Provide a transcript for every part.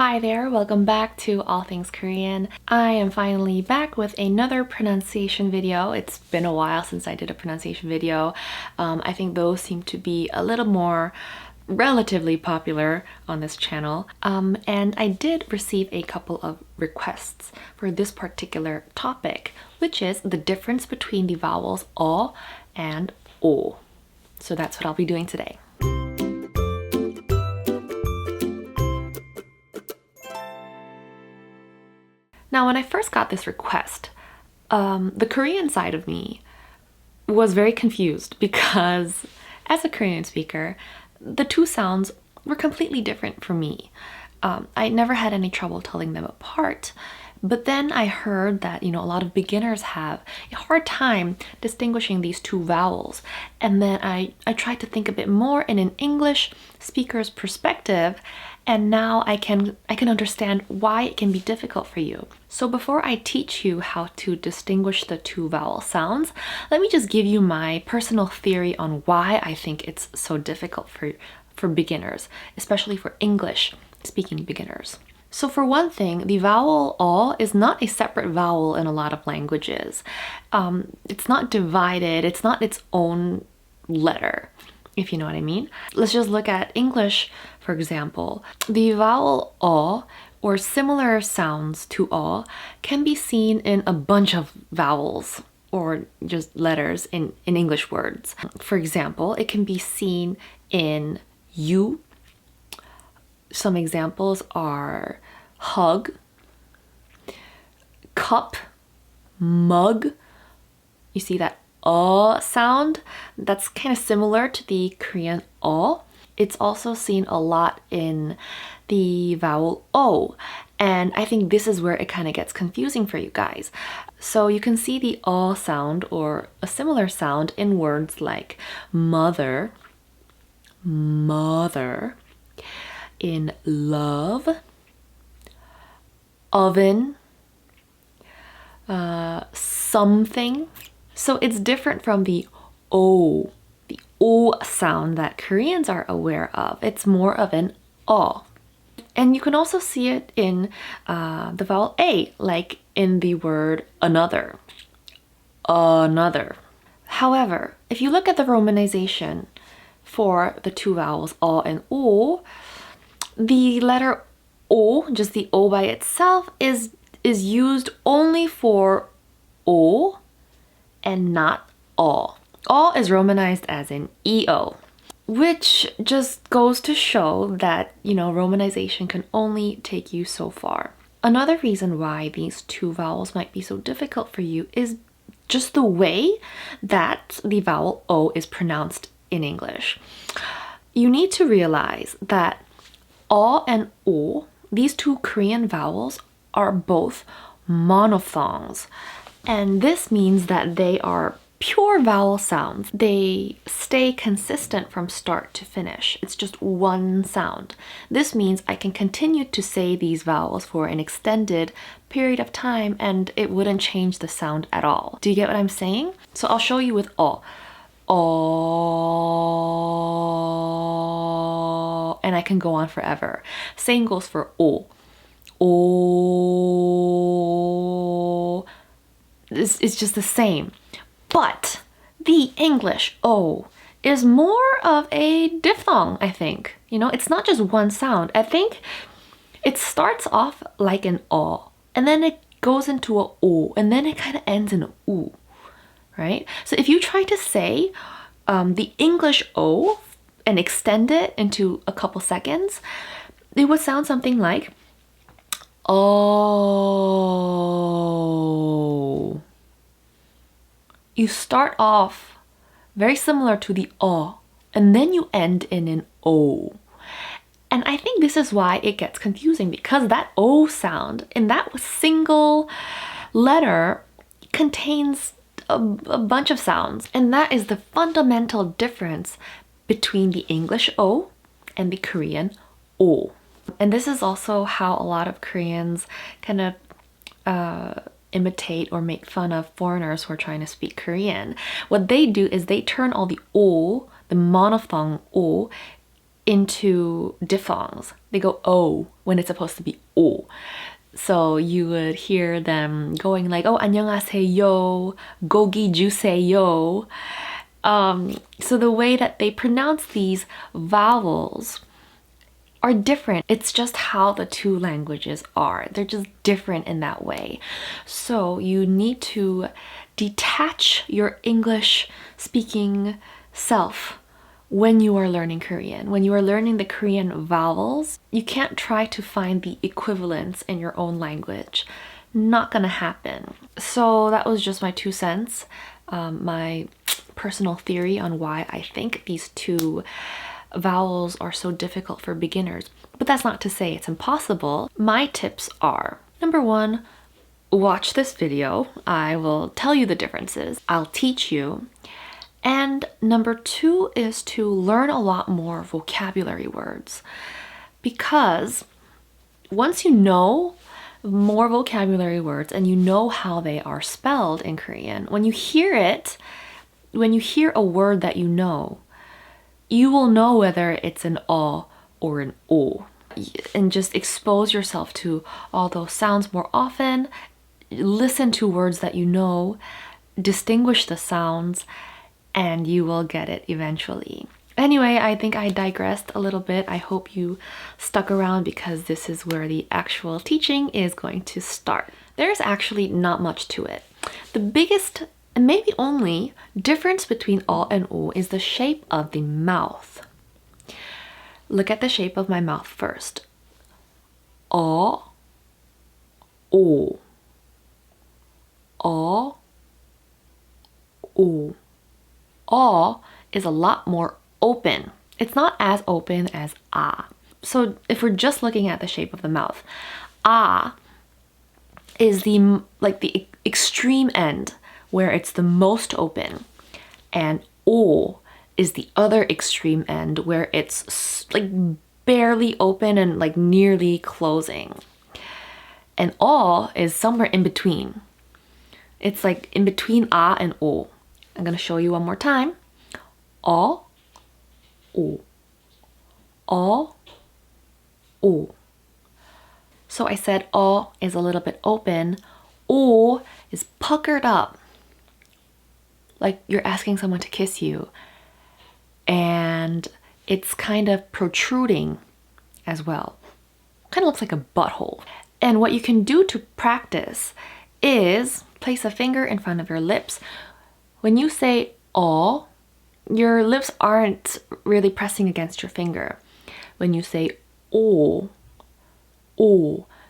Hi there, welcome back to All Things Korean. I am finally back with another pronunciation video. It's been a while since I did a pronunciation video. I think those seem to be a little more relatively popular on this channel. And I did receive a couple of requests for this particular topic, which is the difference between the vowels o and o. So that's what I'll be doing today. Now, when I first got this request, the Korean side of me was very confused because as a Korean speaker, the two sounds were completely different for me. I never had any trouble telling them apart, but then I heard that, a lot of beginners have a hard time distinguishing these two vowels. And then I tried to think a bit more in an English speaker's perspective, and now I can understand why it can be difficult for you. So before I teach you how to distinguish the two vowel sounds, let me just give you my personal theory on why I think it's so difficult for beginners, especially for English speaking beginners. So for one thing, the vowel o is not a separate vowel in a lot of languages. It's not divided, it's not its own letter, if you know what I mean. Let's just look at English, for example. The vowel o, or similar sounds to o, can be seen in a bunch of vowels or just letters in English words. For example, it can be seen in you. Some examples are hug, cup, mug. You see that sound? That's kind of similar to the Korean o. It's also seen a lot in the vowel o, and I think this is where it kind of gets confusing for you guys. So you can see the o sound or a similar sound in words like mother, in love, oven, something. So it's different from the O sound that Koreans are aware of. It's more of an O. And you can also see it in the vowel A, like in the word another. Another. However, if you look at the romanization for the two vowels o and o, the letter o, just the o by itself, is used only for o and not o. O is romanized as in eo, which just goes to show that, romanization can only take you so far. Another reason why these two vowels might be so difficult for you is just the way that the vowel o is pronounced in English. You need to realize that o and o, these two Korean vowels, are both monophthongs. And this means that they are pure vowel sounds. They stay consistent from start to finish. It's just one sound. This means I can continue to say these vowels for an extended period of time and it wouldn't change the sound at all. Do you get what I'm saying? So I'll show you with o. O, and I can go on forever. Same goes for o. O. It's just the same. But the English o is more of a diphthong, I think. It's not just one sound. I think it starts off like an o, and then it goes into a o, and then it kind of ends in a u. Right? So if you try to say the English O and extend it into a couple seconds, it would sound something like oh. You start off very similar to the O, and then you end in an O. And I think this is why it gets confusing, because that O sound in that single letter contains a bunch of sounds, and that is the fundamental difference between the English O and the Korean O. And this is also how a lot of Koreans kind of imitate or make fun of foreigners who are trying to speak Korean. What they do is they turn all the O, the monophthong O, into diphthongs. They go O when it's supposed to be O. So you would hear them going like, oh, 안녕하세요, 고기 주세요. So the way that they pronounce these vowels are different. It's just how the two languages are. They're just different in that way. So you need to detach your English speaking self when you are learning Korean. When you are learning the Korean vowels, you can't try to find the equivalents in your own language. Not gonna happen. So that was just my 2 cents, my personal theory on why I think these two vowels are so difficult for beginners. But that's not to say it's impossible. My tips are, number 1, watch this video. I will tell you the differences. I'll teach you. And number 2 is to learn a lot more vocabulary words, because once you know more vocabulary words and you know how they are spelled in Korean, when you hear it, when you hear a word that you will know whether it's an o or an o, and just expose yourself to all those sounds more often. Listen to words that you know, distinguish the sounds, and you will get it eventually. Anyway, I think I digressed a little bit. I hope you stuck around because this is where the actual teaching is going to start. There's actually not much to it. The biggest and maybe only difference between o and o is the shape of the mouth. Look at the shape of my mouth first. O, o, o, o. O is a lot more open. It's not as open as ah. So if we're just looking at the shape of the mouth, ah is the extreme end where it's the most open, and o is the other extreme end where it's like barely open and like nearly closing. And o is somewhere in between. It's like in between ah and o. I'm gonna show you one more time. O, o, o, o. So I said o is a little bit open. O is puckered up, like you're asking someone to kiss you, and it's kind of protruding as well. Kind of looks like a butthole. And what you can do to practice is place a finger in front of your lips. When you say o, your lips aren't really pressing against your finger. When you say o,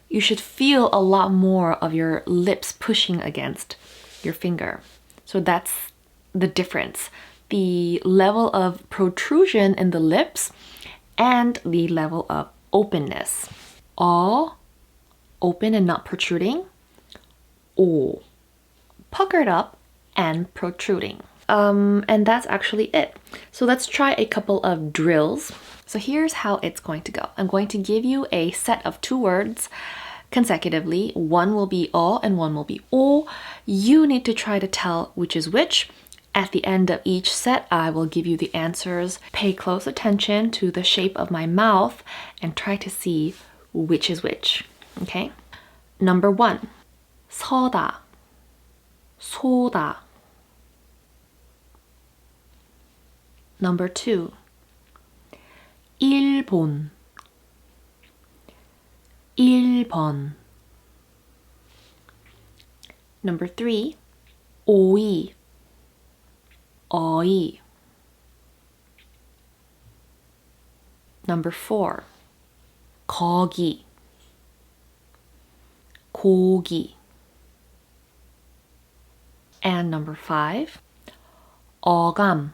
you should feel a lot more of your lips pushing against your finger. So that's the difference. The level of protrusion in the lips and the level of openness. O, open and not protruding. O, puckered up and protruding. And that's actually it. So let's try a couple of drills. So here's how it's going to go. I'm going to give you a set of 2 words consecutively. One will be o and one will be o. You need to try to tell which is which. At the end of each set, I will give you the answers. Pay close attention to the shape of my mouth and try to see which is which. Okay? Number 1, 서다, 소다. Number 2, 일본, 일본. Number 3, 오이, 어이. Number 4, 거기, 고기. And number 5, 어감,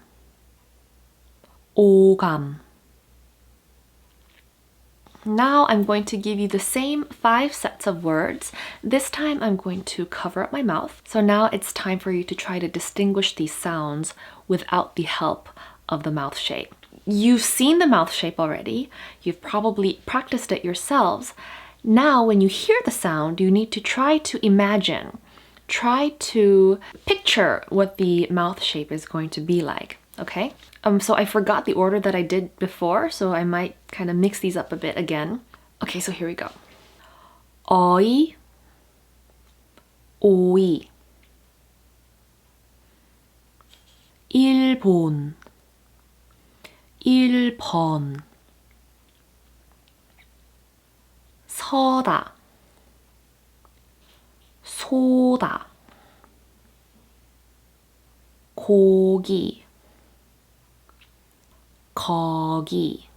오감. Now I'm going to give you the same 5 sets of words. This time I'm going to cover up my mouth. So now it's time for you to try to distinguish these sounds without the help of the mouth shape. You've seen the mouth shape already. You've probably practiced it yourselves. Now when you hear the sound, you need to try to imagine, try to picture what the mouth shape is going to be like. okay? So I forgot the order that I did before, so I might kind of mix these up a bit again. Okay, so here we go. 어이, 오이, 일본, 일본, 서다, 소다, 고기, 거기,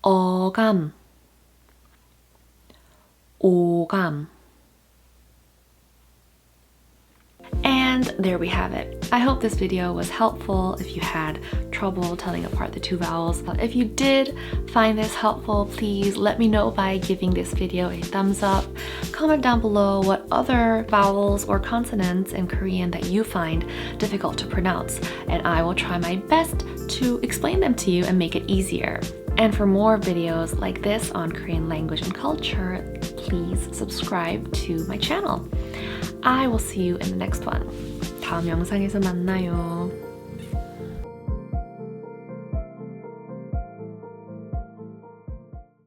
어감, 오감. And there we have it. I hope this video was helpful if you had trouble telling apart the two vowels. If you did find this helpful, please let me know by giving this video a thumbs up. Comment down below what other vowels or consonants in Korean that you find difficult to pronounce, and I will try my best to explain them to you and make it easier. And for more videos like this on Korean language and culture, please subscribe to my channel. I will see you in the next one. 다음 영상에서 만나요.